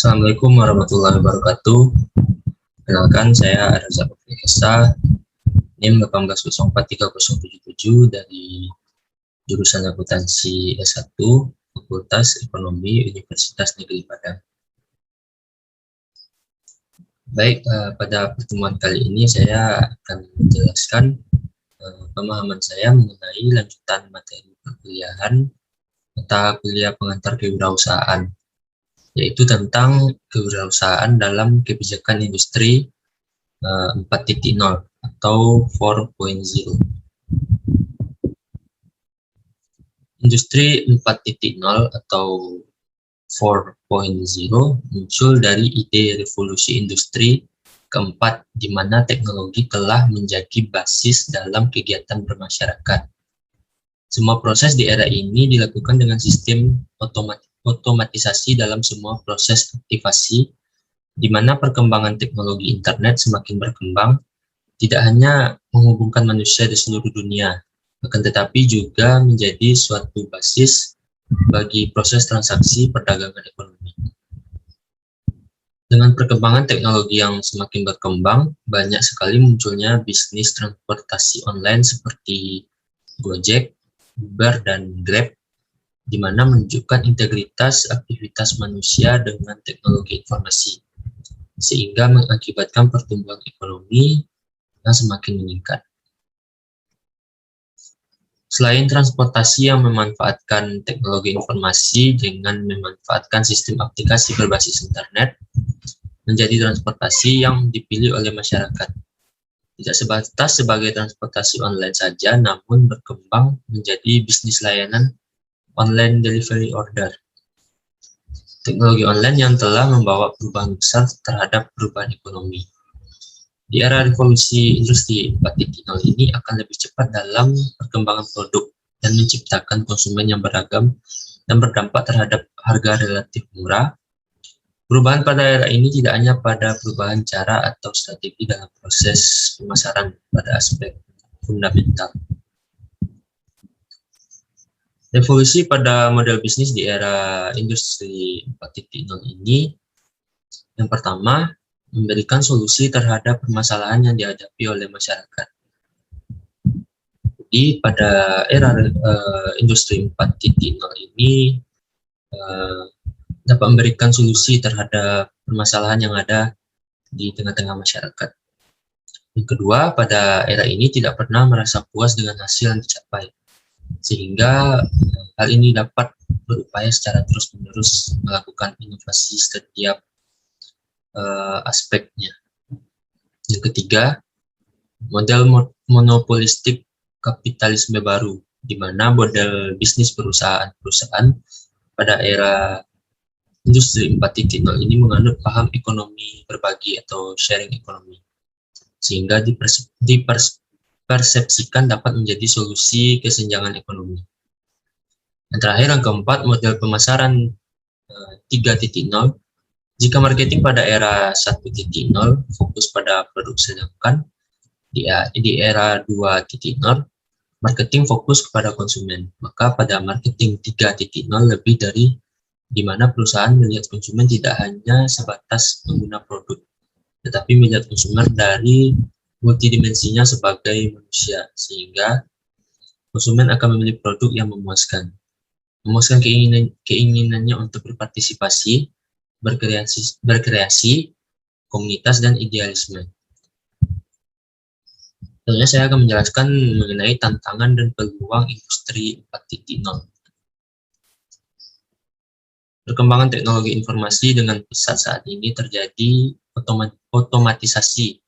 Assalamualaikum warahmatullahi wabarakatuh. Kenalkan, saya Arza Esa, NIM 1804377 dari jurusan akuntansi S1, Fakultas Ekonomi Universitas Negeri Padang. Baik, pada pertemuan kali ini saya akan menjelaskan pemahaman saya mengenai lanjutan materi perkuliahan mata kuliah pengantar kewirausahaan, yaitu tentang kewirausahaan dalam kebijakan industri 4.0 atau 4.0. Industri 4.0 atau 4.0 muncul dari ide revolusi industri keempat, di mana teknologi telah menjadi basis dalam kegiatan bermasyarakat. Semua proses di era ini dilakukan dengan sistem otomatisasi dalam semua proses aktivasi, di mana perkembangan teknologi internet semakin berkembang, tidak hanya menghubungkan manusia di seluruh dunia, akan tetapi juga menjadi suatu basis bagi proses transaksi perdagangan ekonomi. Dengan perkembangan teknologi yang semakin berkembang, banyak sekali munculnya bisnis transportasi online seperti Gojek, Uber, dan Grab, di mana menunjukkan integritas aktivitas manusia dengan teknologi informasi, sehingga mengakibatkan pertumbuhan ekonomi yang semakin meningkat. Selain transportasi yang memanfaatkan teknologi informasi dengan memanfaatkan sistem aplikasi berbasis internet, menjadi transportasi yang dipilih oleh masyarakat. Tidak sebatas sebagai transportasi online saja, namun berkembang menjadi bisnis layanan online delivery order. Teknologi online yang telah membawa perubahan besar terhadap perubahan ekonomi. Di era revolusi industri 4.0 ini akan lebih cepat dalam perkembangan produk dan menciptakan konsumen yang beragam dan berdampak terhadap harga relatif murah. Perubahan pada era ini tidak hanya pada perubahan cara atau strategi dalam proses pemasaran pada aspek fundamental. Revolusi pada model bisnis di era industri 4.0 ini, yang pertama, memberikan solusi terhadap permasalahan yang dihadapi oleh masyarakat. Jadi pada era industri 4.0 ini dapat memberikan solusi terhadap permasalahan yang ada di tengah-tengah masyarakat. Yang kedua, pada era ini tidak pernah merasa puas dengan hasil yang dicapai, sehingga hal ini dapat berupaya secara terus-menerus melakukan inovasi setiap aspeknya. Yang ketiga, model monopolistik kapitalisme baru, di mana model bisnis perusahaan pada era industri 4.0 ini menganut paham ekonomi berbagi atau sharing ekonomi, sehingga dipersepsikan dapat menjadi solusi kesenjangan ekonomi. Yang terakhir, yang keempat, model pemasaran 3.0. Jika marketing pada era 1.0 fokus pada produk, sedangkan di era 2.0 marketing fokus kepada konsumen, maka pada marketing 3.0 lebih dari di mana perusahaan melihat konsumen tidak hanya sebatas pengguna produk, tetapi melihat konsumen dari multidimensinya sebagai manusia, sehingga konsumen akan memilih produk yang memuaskan keinginannya untuk berpartisipasi, berkreasi, komunitas, dan idealisme. Tentunya saya akan menjelaskan mengenai tantangan dan peluang industri 4.0. Perkembangan teknologi informasi dengan pesat saat ini terjadi otomatisasi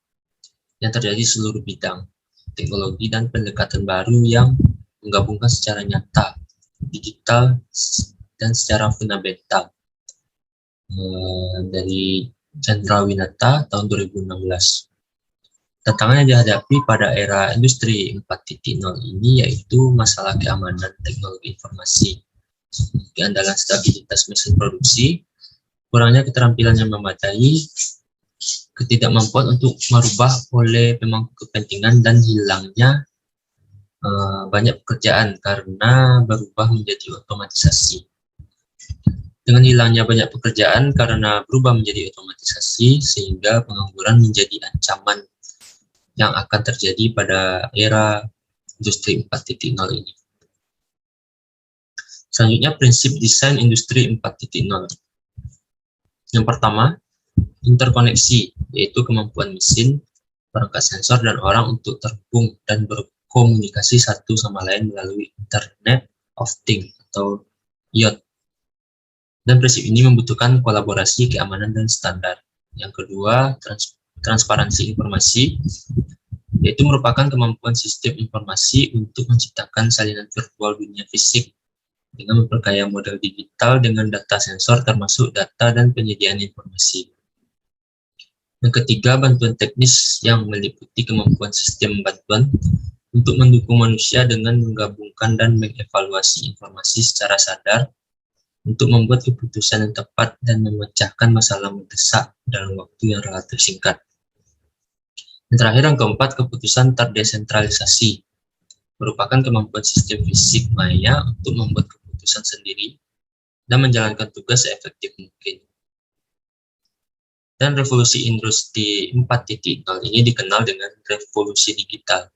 yang terjadi di seluruh bidang teknologi dan pendekatan baru yang menggabungkan secara nyata, digital, dan secara fundamental. Dari Chandra Winata tahun 2016. Tantangan yang dihadapi pada era industri 4.0 ini yaitu masalah keamanan teknologi informasi, keandalan stabilitas mesin produksi, kurangnya keterampilan yang memadai, ketidakmampuan untuk merubah oleh pemangku kepentingan, dan hilangnya banyak pekerjaan karena berubah menjadi otomatisasi. Dengan hilangnya banyak pekerjaan karena berubah menjadi otomatisasi, sehingga pengangguran menjadi ancaman yang akan terjadi pada era industri 4.0 ini. Selanjutnya, prinsip desain industri 4.0. Yang pertama, interkoneksi, yaitu kemampuan mesin, perangkat sensor, dan orang untuk terhubung dan berkomunikasi satu sama lain melalui Internet of Things atau IoT. Dan prinsip ini membutuhkan kolaborasi, keamanan, dan standar. Yang kedua, transparansi informasi, yaitu merupakan kemampuan sistem informasi untuk menciptakan salinan virtual dunia fisik dengan memperkaya model digital dengan data sensor termasuk data dan penyediaan informasi. Yang ketiga, bantuan teknis yang meliputi kemampuan sistem bantuan untuk mendukung manusia dengan menggabungkan dan mengevaluasi informasi secara sadar untuk membuat keputusan yang tepat dan memecahkan masalah mendesak dalam waktu yang relatif singkat. Yang terakhir, yang keempat, keputusan terdesentralisasi merupakan kemampuan sistem fisik maya untuk membuat keputusan sendiri dan menjalankan tugas seefektif mungkin. Dan revolusi industri 4.0 ini dikenal dengan revolusi digital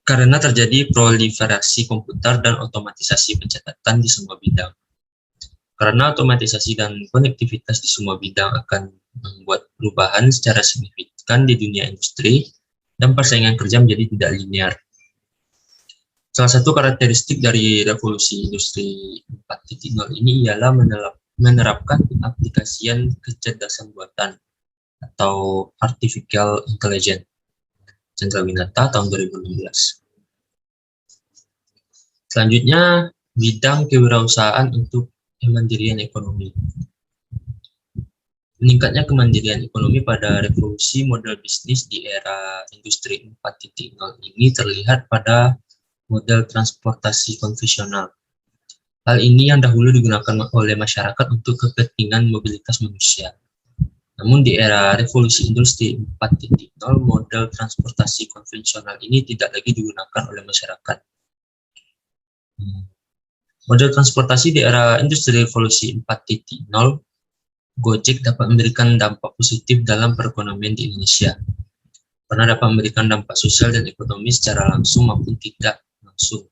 karena terjadi proliferasi komputer dan otomatisasi pencatatan di semua bidang. Karena otomatisasi dan konektivitas di semua bidang akan membuat perubahan secara signifikan di dunia industri dan persaingan kerja menjadi tidak linear. Salah satu karakteristik dari revolusi industri 4.0 ini ialah menerapkan pengaplikasian kecerdasan buatan atau artificial intelligence. Chandra Winata tahun 2016. Selanjutnya, bidang kewirausahaan untuk kemandirian ekonomi. Meningkatnya kemandirian ekonomi pada revolusi model bisnis di era industri 4.0 ini terlihat pada model transportasi konvensional. Hal ini yang dahulu digunakan oleh masyarakat untuk kepentingan mobilitas manusia. Namun di era revolusi industri 4.0, model transportasi konvensional ini tidak lagi digunakan oleh masyarakat. Model transportasi di era industri revolusi 4.0, Gojek dapat memberikan dampak positif dalam perekonomian di Indonesia. Karena dapat memberikan dampak sosial dan ekonomi secara langsung maupun tidak langsung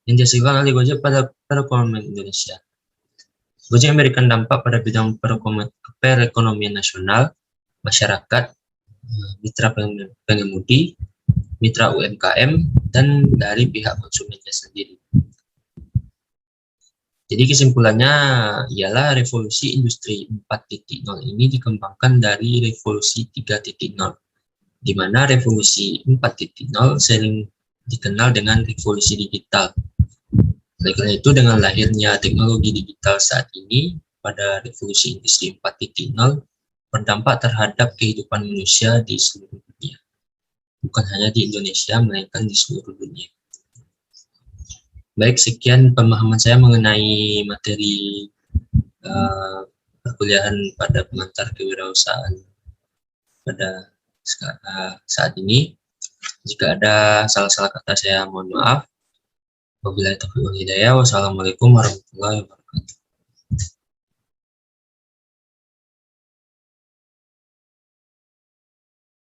yang dihasilkan oleh Gojek pada perekonomian Indonesia. Gojek memberikan dampak pada bidang perekonomian nasional, masyarakat, mitra pengemudi, mitra UMKM, dan dari pihak konsumennya sendiri. Jadi kesimpulannya ialah revolusi industri 4.0 ini dikembangkan dari revolusi 3.0, di mana revolusi 4.0 sering dikenal dengan revolusi digital. Oleh karena itu, dengan lahirnya teknologi digital saat ini pada revolusi industri 4.0 berdampak terhadap kehidupan manusia di seluruh dunia. Bukan hanya di Indonesia, melainkan di seluruh dunia. Baik, sekian pemahaman saya mengenai materi perkuliahan pada pengantar kewirausahaan pada saat ini. Jika ada salah-salah kata, saya mohon maaf. Wabillahi taufiq wal hidayah. Wassalamualaikum warahmatullahi wabarakatuh.